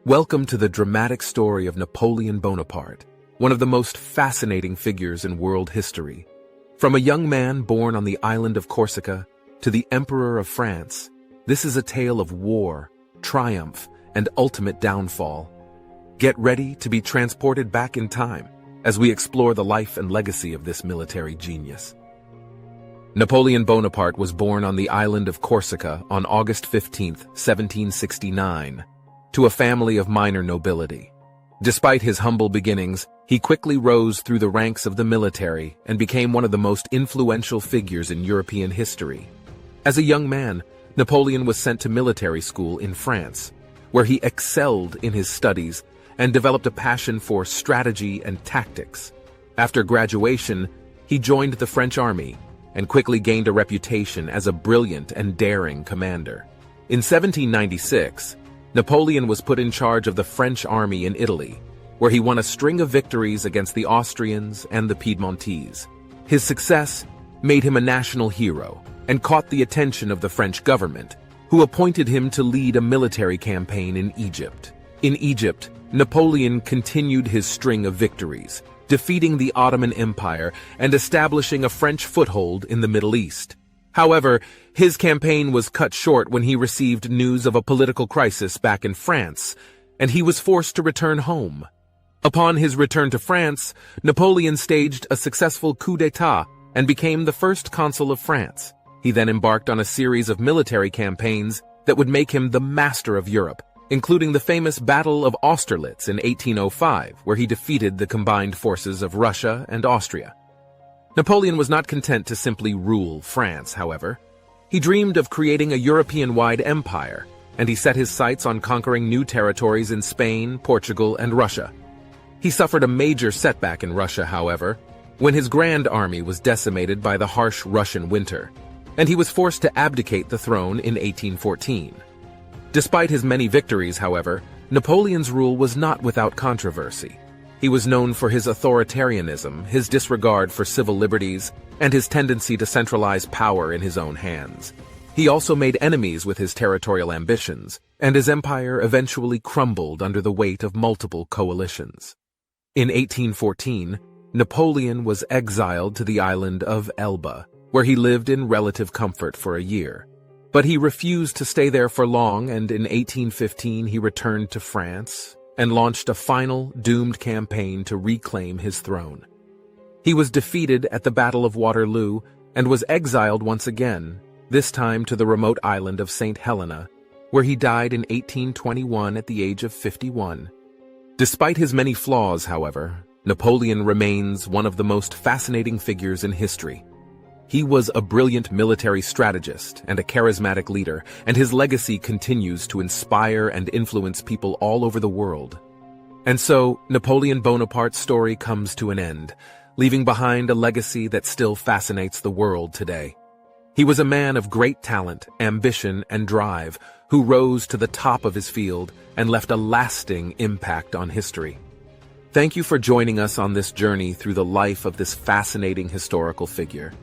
Welcome to the dramatic story of Napoleon Bonaparte, one of the most fascinating figures in world history. From a young man born on the island of Corsica to the Emperor of France, this is a tale of war, triumph, and ultimate downfall. Get ready to be transported back in time as we explore the life and legacy of this military genius. Napoleon Bonaparte was born on the island of Corsica on August 15, 1769. To a family of minor nobility. Despite his humble beginnings, he quickly rose through the ranks of the military and became one of the most influential figures in European history. As a young man, Napoleon was sent to military school in France, where he excelled in his studies and developed a passion for strategy and tactics. After graduation, he joined the French army and quickly gained a reputation as a brilliant and daring commander. In 1796, Napoleon was put in charge of the French army in Italy, where he won a string of victories against the Austrians and the Piedmontese. His success made him a national hero and caught the attention of the French government, who appointed him to lead a military campaign in Egypt. In Egypt, Napoleon continued his string of victories, defeating the Ottoman Empire and establishing a French foothold in the Middle East. However, his campaign was cut short when he received news of a political crisis back in France, and he was forced to return home. Upon his return to France, Napoleon staged a successful coup d'état and became the first consul of France. He then embarked on a series of military campaigns that would make him the master of Europe, including the famous Battle of Austerlitz in 1805, where he defeated the combined forces of Russia and Austria. Napoleon was not content to simply rule France, however. He dreamed of creating a European-wide empire, and he set his sights on conquering new territories in Spain, Portugal, and Russia. He suffered a major setback in Russia, however, when his grand army was decimated by the harsh Russian winter, and he was forced to abdicate the throne in 1814. Despite his many victories, however, Napoleon's rule was not without controversy. He was known for his authoritarianism, his disregard for civil liberties, and his tendency to centralize power in his own hands. He also made enemies with his territorial ambitions, and his empire eventually crumbled under the weight of multiple coalitions. In 1814, Napoleon was exiled to the island of Elba, where he lived in relative comfort for a year. But he refused to stay there for long, and in 1815 he returned to France and launched a final, doomed campaign to reclaim his throne. He was defeated at the Battle of Waterloo and was exiled once again, this time to the remote island of St. Helena, where he died in 1821 at the age of 51. Despite his many flaws, however, Napoleon remains one of the most fascinating figures in history. He was a brilliant military strategist and a charismatic leader, and his legacy continues to inspire and influence people all over the world. And so, Napoleon Bonaparte's story comes to an end, leaving behind a legacy that still fascinates the world today. He was a man of great talent, ambition, and drive, who rose to the top of his field and left a lasting impact on history. Thank you for joining us on this journey through the life of this fascinating historical figure.